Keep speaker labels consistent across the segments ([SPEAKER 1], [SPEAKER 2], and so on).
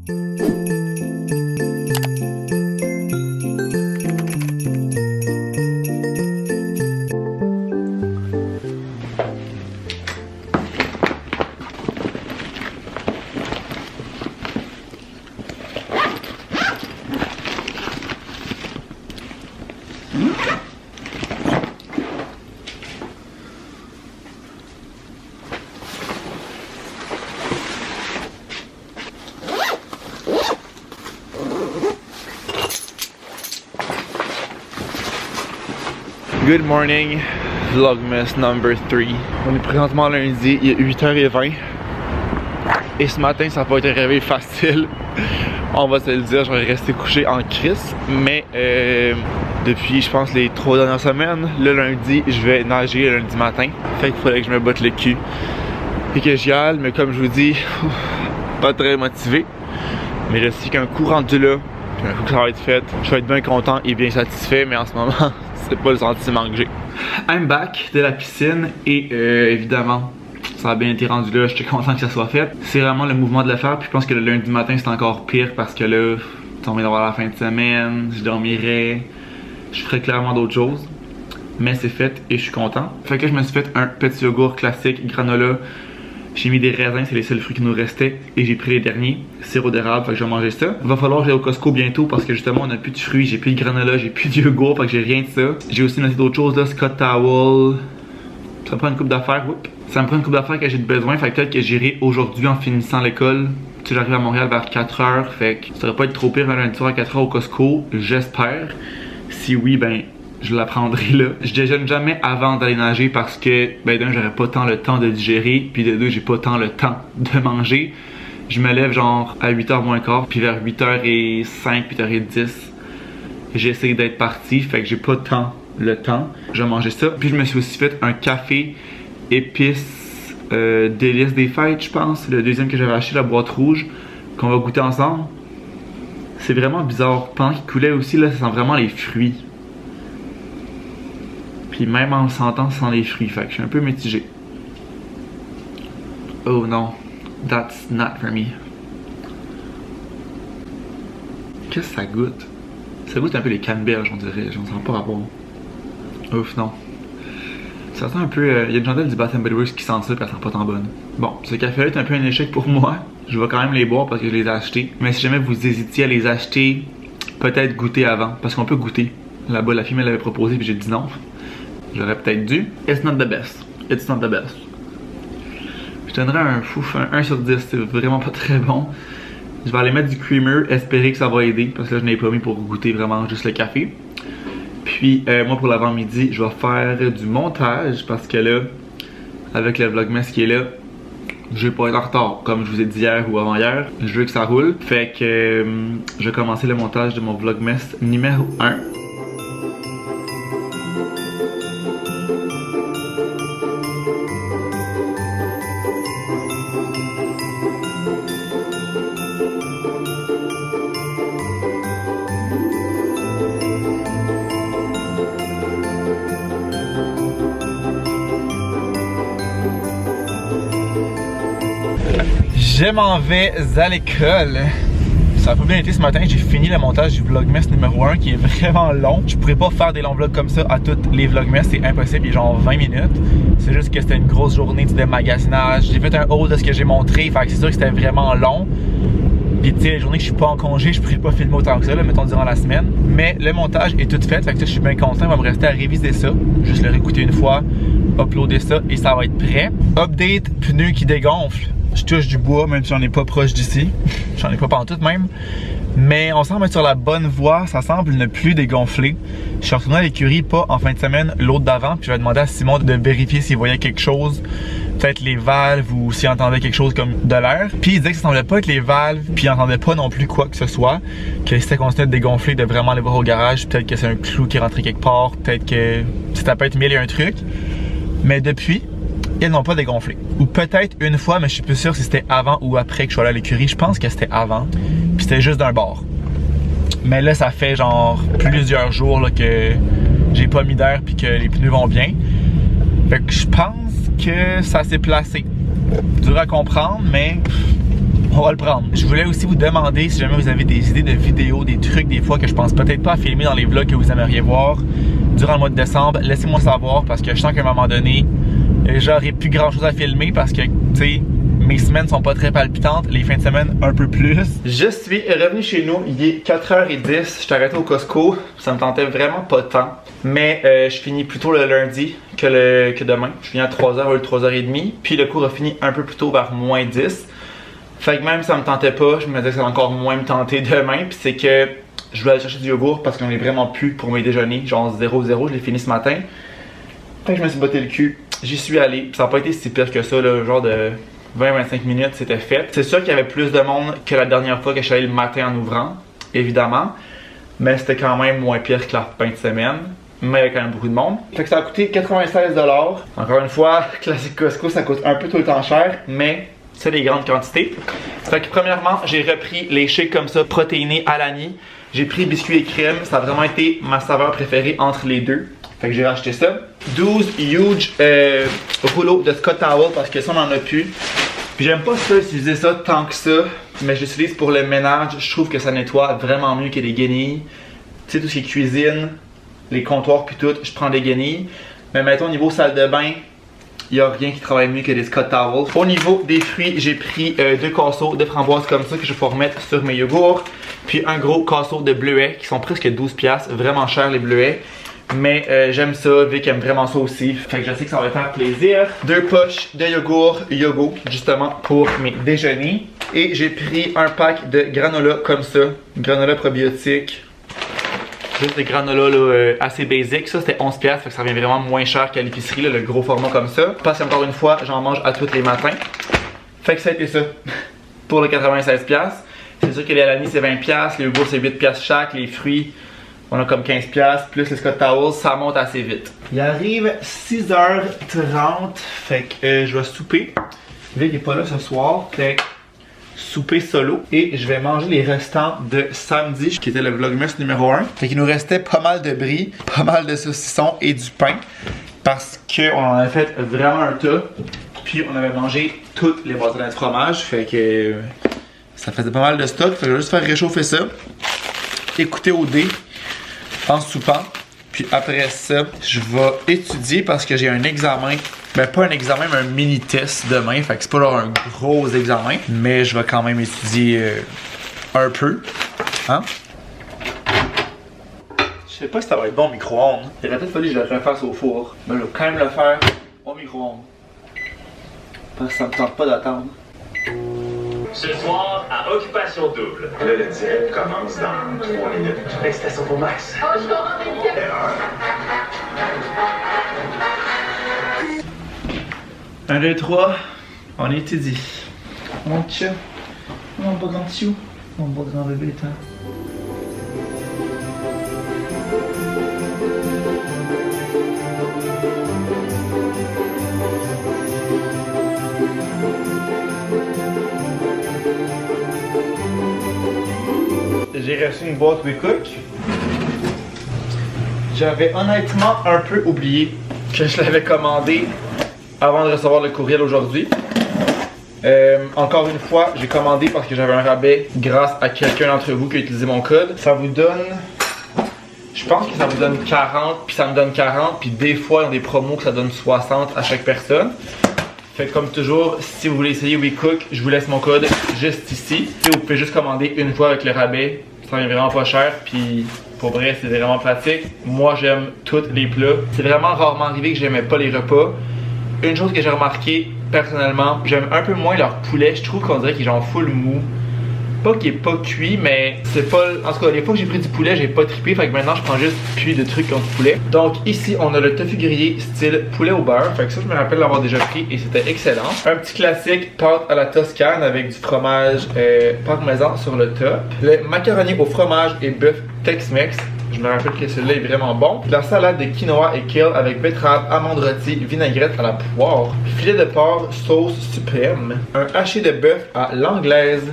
[SPEAKER 1] Good morning, Vlogmas number 3. On est présentement lundi, il est 8h20. Et ce matin, ça n'a pas été un réveil facile. On va se le dire, je vais rester couché en crise. Mais depuis, je pense, les 3 dernières semaines, le lundi, je vais nager le lundi matin. Fait qu'il fallait que je me botte le cul et que j'y aille. Mais comme je vous dis, pas très motivé. Mais je sais qu'un coup rendu là, un coup que ça va être fait, je vais être bien content et bien satisfait. Mais en ce moment, c'est pas le sentiment que j'ai. I'm back de la piscine et évidemment, ça a bien été rendu là, j'étais content que ça soit fait. C'est vraiment le mouvement de le faire, puis je pense que le lundi matin c'est encore pire parce que là, on vient d'avoir la fin de semaine, je dormirais, je ferais clairement d'autres choses. Mais c'est fait et je suis content. Fait que je me suis fait un petit yogourt classique, granola. J'ai mis des raisins, c'est les seuls fruits qui nous restaient. Et j'ai pris les derniers, sirop d'érable, fait que je vais manger ça. Il va falloir que j'aille au Costco bientôt parce que justement on a plus de fruits, j'ai plus de granola, j'ai plus de yogourt, fait que j'ai rien de ça. J'ai aussi noté d'autres choses là, Scott Towel. Ça me prend une coupe d'affaires, ça me prend une coupe d'affaires que j'ai besoin, fait que peut-être que j'irai aujourd'hui en finissant l'école. Tu sais, j'arrive à Montréal vers 4h, fait que ça devrait pas être trop pire un lundi soir à 4h au Costco, j'espère. Si oui, ben je la prendrai là. Je déjeune jamais avant d'aller nager parce que, ben d'un, j'aurais pas tant le temps de digérer, puis de deux, j'ai pas tant le temps de manger. Je me lève genre à 8h moins quart, puis vers 8h05, 8h10, j'essaie d'être parti, fait que j'ai pas tant le temps. Je vais manger ça. Puis je me suis aussi fait un café épices délices des fêtes, je pense. Le deuxième que j'avais acheté, la boîte rouge, qu'on va goûter ensemble. C'est vraiment bizarre. Pendant qu'il coulait aussi, là, ça sent vraiment les fruits. Puis même en le sentant, ça sent les fruits, fait que je suis un peu mitigé. Oh non, that's not for me. Qu'est-ce que ça goûte? Ça goûte un peu les canneberges, on dirait, j'en sens pas rapport. Ouf, non. Ça sent un peu, il y a une chandelle du Bath & Body Works qui sent ça, puis elle sent pas tant bonne. Bon, ce café-là est un peu un échec pour moi. Je vais quand même les boire parce que je les ai achetés. Mais si jamais vous hésitiez à les acheter, peut-être goûter avant, parce qu'on peut goûter. Là-bas, la fille m'avait proposé, puis j'ai dit non. J'aurais peut-être dû. It's not the best. It's not the best. Je donnerais un 1 sur 10. C'est vraiment pas très bon. Je vais aller mettre du creamer, espérer que ça va aider. Parce que là, je n'ai pas mis pour goûter vraiment juste le café. Puis, moi, pour l'avant-midi, je vais faire du montage. Parce que là, avec le Vlogmas qui est là, je vais pas être en retard. Comme je vous ai dit hier ou avant-hier, je veux que ça roule. Fait que je vais commencer le montage de mon Vlogmas numéro 1. Je m'en vais à l'école. Ça a pas bien été ce matin, j'ai fini le montage du Vlogmas numéro 1 qui est vraiment long. Je pourrais pas faire des longs vlogs comme ça à toutes les Vlogmas, c'est impossible, il est genre 20 minutes. C'est juste que c'était une grosse journée de magasinage. J'ai fait un haul de ce que j'ai montré, fait que c'est sûr que c'était vraiment long. Puis tu sais, les journées que je suis pas en congé, je pourrais pas filmer autant que ça, là, mettons durant la semaine. Mais le montage est tout fait, fait que je suis bien content, il va me rester à réviser ça. Juste le réécouter une fois, uploader ça et ça va être prêt. Update pneus qui dégonflent. Je touche du bois, même si j'en ai pas proche d'ici. J'en ai pas pantoute même. Mais on semble être sur la bonne voie. Ça semble ne plus dégonfler. Je suis retourné à l'écurie, pas en fin de semaine, l'autre d'avant. Puis je vais demander à Simon de vérifier s'il voyait quelque chose. Peut-être les valves ou s'il entendait quelque chose comme de l'air. Puis il disait que ça semblait pas être les valves. Puis il entendait pas non plus quoi que ce soit. Que si ça continuait de dégonfler, de vraiment aller voir au garage. Peut-être que c'est un clou qui est rentré quelque part. Peut-être que ça peut être mille et un trucs. Mais depuis, ils n'ont pas dégonflé. Ou peut-être une fois, mais je suis plus sûr si c'était avant ou après que je sois allé à l'écurie. Je pense que c'était avant. Puis c'était juste d'un bord. Mais là, ça fait genre plusieurs jours là, que j'ai pas mis d'air puis que les pneus vont bien. Fait que je pense que ça s'est placé. Dur à comprendre, mais
[SPEAKER 2] on va le prendre. Je voulais aussi vous demander si jamais vous avez des idées de vidéos, des trucs des fois que je pense peut-être pas à filmer dans les vlogs que vous aimeriez voir durant le mois de décembre. Laissez-moi savoir parce que je sens qu'à un moment donné, j'aurai plus grand chose à filmer parce que, tu sais, mes semaines sont pas très palpitantes, les fins de semaine un peu plus.
[SPEAKER 1] Je suis revenu chez nous, il est 4h10, je suis arrêté au Costco, ça me tentait vraiment pas tant. Mais je finis plus tôt le lundi que demain. Je finis à 3h ou 3h30, puis le cours a fini un peu plus tôt vers moins 10. Fait que même si ça me tentait pas, je me disais que ça va encore moins me tenter demain, puis c'est que je voulais aller chercher du yogourt parce qu'on est vraiment plus pour mes déjeuners, genre 0-0, je l'ai fini ce matin. Fait que je me suis botté le cul, j'y suis allé, puis ça n'a pas été si pire que ça, là, genre de 20-25 minutes, c'était fait. C'est sûr qu'il y avait plus de monde que la dernière fois que je suis allé le matin en ouvrant, évidemment. Mais c'était quand même moins pire que la fin de semaine. Mais il y avait quand même beaucoup de monde. Fait que ça a coûté 96$. Encore une fois, classique Costco, ça coûte un peu tout le temps cher, mais c'est des grandes quantités. Fait que premièrement, j'ai repris les shakes comme ça, protéinés à l'Annie. J'ai pris biscuits et crème, ça a vraiment été ma saveur préférée entre les deux. Fait que j'ai racheté ça. 12 huge rouleaux de Scott Towel parce que ça on en a plus. Puis j'aime pas ça utiliser ça tant que ça, mais je l'utilise pour le ménage. Je trouve que ça nettoie vraiment mieux que les guenilles. Tu sais, tout ce qui est cuisine, les comptoirs puis tout, je prends des guenilles. Mais mettons au niveau salle de bain, il n'y a rien qui travaille mieux que des Scott Towels. Au niveau des fruits, j'ai pris 2 casseaux de framboises comme ça que je vais pouvoir mettre sur mes yogourts. Puis un gros casseau de bleuets qui sont presque 12$, vraiment cher les bleuets. Mais j'aime ça, Vic aime vraiment ça aussi. Fait que je sais que ça va faire plaisir. 2 poches de yogourt Yogo, justement pour mes déjeuners. Et j'ai pris un pack de granola comme ça. Granola probiotique. Juste des granola là, assez basic. Ça c'était 11$, fait que ça revient vraiment moins cher qu'à l'épicerie, le gros format comme ça. Parce qu'encore une fois, j'en mange à tous les matins. Fait que ça a été ça pour le 96$. C'est sûr que les Alani c'est 20$, les yogourts c'est 8$ chaque, les fruits on a comme 15$, plus les Scott Towels, ça monte assez vite. Il arrive 6h30, fait que je vais souper. Vic n'est pas là ce soir, fait que souper solo. Et je vais manger les restants de samedi, qui était le vlogmas numéro 1. Fait qu'il nous restait pas mal de brie, pas mal de saucissons et du pain. Parce qu'on en a fait vraiment un tas. Puis on avait mangé toutes les bâtonnets de fromage, fait que ça faisait pas mal de stock. Fait que je vais juste faire réchauffer ça. Écouter au dé en soupant. Puis après ça, je vais étudier parce que j'ai un examen. Ben pas un examen, mais un mini-test demain. Fait que c'est pas genre un gros examen. Mais je vais quand même étudier un peu. Hein? Je sais pas si ça va être bon au micro-ondes. Il aurait peut-être fallu que je le refasse au four. Mais je vais quand même le faire au micro-ondes. Parce que ça me tente pas d'attendre.
[SPEAKER 3] Ce soir, à Occupation Double.
[SPEAKER 4] Là, le direct commence dans 3 minutes.
[SPEAKER 3] Excitation pour Max.
[SPEAKER 4] Erreur.
[SPEAKER 1] 1, 2, 3, on étudie. Mon chat, mon beau grand chou, mon beau grand bébé, toi. J'ai reçu une boîte WeCook. J'avais honnêtement un peu oublié que je l'avais commandé avant de recevoir le courriel aujourd'hui. Encore une fois, j'ai commandé parce que j'avais un rabais grâce à quelqu'un d'entre vous qui a utilisé mon code. Ça vous donne... Je pense que ça vous donne 40, puis ça me donne 40, puis des fois, ils ont des promos que ça donne 60 à chaque personne. Fait que comme toujours, si vous voulez essayer WeCook, je vous laisse mon code juste ici. Et vous pouvez juste commander une fois avec le rabais. Ça vient vraiment pas cher, puis pour vrai, c'est vraiment pratique. Moi, j'aime tous les plats. C'est vraiment rarement arrivé que j'aimais pas les repas. Une chose que j'ai remarqué personnellement, j'aime un peu moins leur poulet. Je trouve qu'on dirait qu'il est genre full mou. Pas qu'il est pas cuit, mais c'est pas... En tout cas, les fois que j'ai pris du poulet, j'ai pas trippé. Fait que maintenant, je prends juste plus de trucs comme du poulet. Donc ici, on a le tofu grillé style poulet au beurre. Fait que ça, je me rappelle l'avoir déjà pris et c'était excellent. Un petit classique, pâte à la toscane avec du fromage parmesan sur le top. Le macaroni au fromage et bœuf Tex-Mex. Je me rappelle que celui-là est vraiment bon. La salade de quinoa et kale avec betterave, amande rôtie, vinaigrette à la poire. Filet de porc, sauce suprême. Un haché de bœuf à l'anglaise.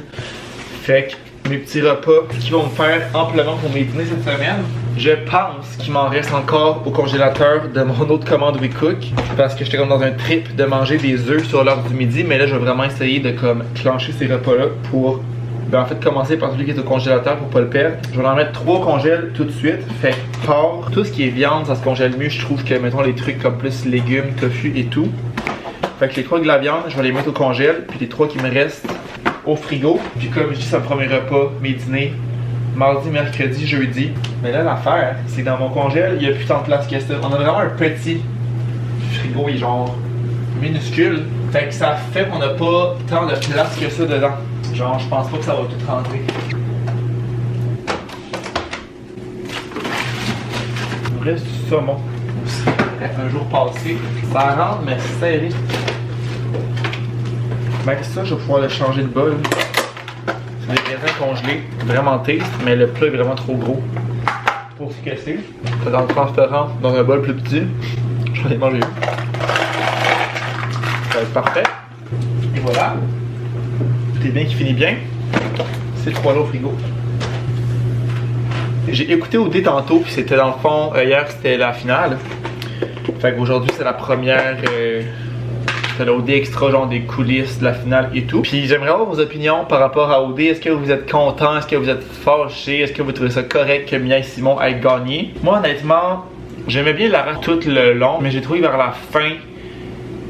[SPEAKER 1] Fait que mes petits repas qui vont me faire amplement pour mes dîners cette semaine. Je pense qu'il m'en reste encore au congélateur de mon autre commande WeCook parce que j'étais comme dans un trip de manger des œufs sur l'heure du midi, mais là je vais vraiment essayer de comme clencher ces repas-là pour en fait commencer par celui qui est au congélateur pour pas le perdre. Je vais en mettre 3 congèles tout de suite. Fait que porc, tout ce qui est viande, ça se congèle mieux. Je trouve que mettons les trucs comme plus légumes, tofu et tout. Fait que les 3 de la viande, je vais les mettre au congèle, puis les 3 qui me restent au frigo. Puis comme je dis, c'est mon premier repas, mes dîners, mardi, mercredi, jeudi. Mais là l'affaire, c'est que dans mon congèle, il n'y a plus tant de place que ça. On a vraiment un petit frigo, il est genre minuscule. Fait que ça fait qu'on n'a pas tant de place que ça dedans. Genre, je pense pas que ça va tout rentrer. Il me reste du saumon aussi. Un jour passé. Ça rentre, mais serré. Ben, ça, je vais pouvoir le changer de bol. C'est des raisins congelés. Vraiment taste, mais le plat est vraiment trop gros pour se casser. C'est dans le transparent, dans un bol plus petit. J'en ai mangé une. Ça va être parfait. Et voilà. Tout est bien qui finit bien. C'est 3 là au frigo. J'ai écouté OD tantôt, puis c'était dans le fond, hier c'était la finale. Fait qu'aujourd'hui c'est la première. C'est l'OD extra, genre des coulisses de la finale et tout. Puis j'aimerais avoir vos opinions par rapport à OD. Est-ce que vous êtes content? Est-ce que vous êtes fâché? Est-ce que vous trouvez ça correct que Mia et Simon aient gagné? Moi honnêtement, j'aimais bien Lara tout le long, mais j'ai trouvé vers la fin.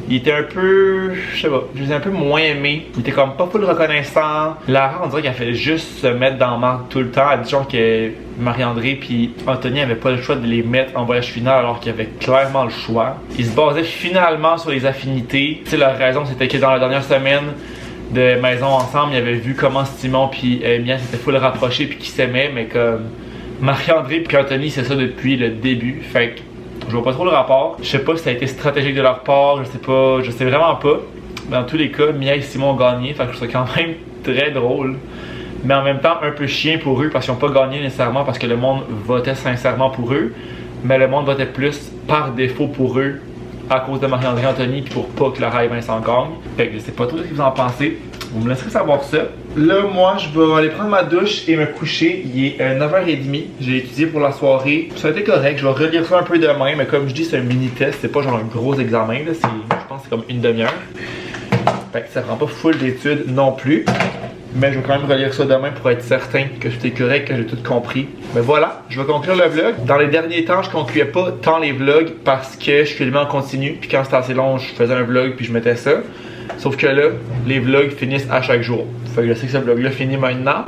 [SPEAKER 1] Il était un peu, je sais pas, je les ai un peu moins aimé. Il était comme pas full reconnaissant. Lara, on dirait qu'elle fait juste se mettre dans le marque tout le temps. Elle dit genre que Marie-André puis Anthony avaient pas le choix de les mettre en voyage final alors qu'ils avaient clairement le choix. Ils se basaient finalement sur les affinités. Tu sais, leur raison c'était que dans la dernière semaine de maison ensemble, ils avaient vu comment Simon puis Mia s'étaient full rapprochés puis qu'ils s'aimaient, mais comme Marie-André puis Anthony, c'est ça depuis le début. Fait que je vois pas trop le rapport. Je sais pas si ça a été stratégique de leur part, je sais vraiment pas. Mais dans tous les cas, Mia et Simon ont gagné, fait que je trouve ça quand même très drôle. Mais en même temps, un peu chien pour eux parce qu'ils n'ont pas gagné nécessairement parce que le monde votait sincèrement pour eux. Mais le monde votait plus par défaut pour eux à cause de Marie-André et Anthony pour pas que Lara et Vincent gagnent. Fait que je sais pas trop ce que vous en pensez. Vous me laisserez savoir ça. Là, moi, je vais aller prendre ma douche et me coucher. Il est 9h30. J'ai étudié pour la soirée. Ça a été correct. Je vais relire ça un peu demain. Mais comme je dis, c'est un mini-test. C'est pas genre un gros examen. Là. Je pense que c'est comme une demi-heure. Fait que ça prend pas full d'études non plus. Mais je vais quand même relire ça demain pour être certain que tout est correct, que j'ai tout compris. Mais voilà, je vais conclure le vlog. Dans les derniers temps, je concluais pas tant les vlogs parce que je filmais en continu. Puis quand c'était assez long, je faisais un vlog puis je mettais ça. Sauf que là, les vlogs finissent à chaque jour. Fait que je sais que ce vlog-là finit maintenant.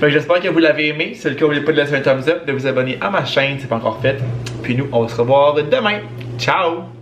[SPEAKER 1] Fait que j'espère que vous l'avez aimé. Si c'est le cas, n'oubliez pas de laisser un thumbs up, de vous abonner à ma chaîne si c'est pas encore fait. Puis nous, on va se revoir demain. Ciao!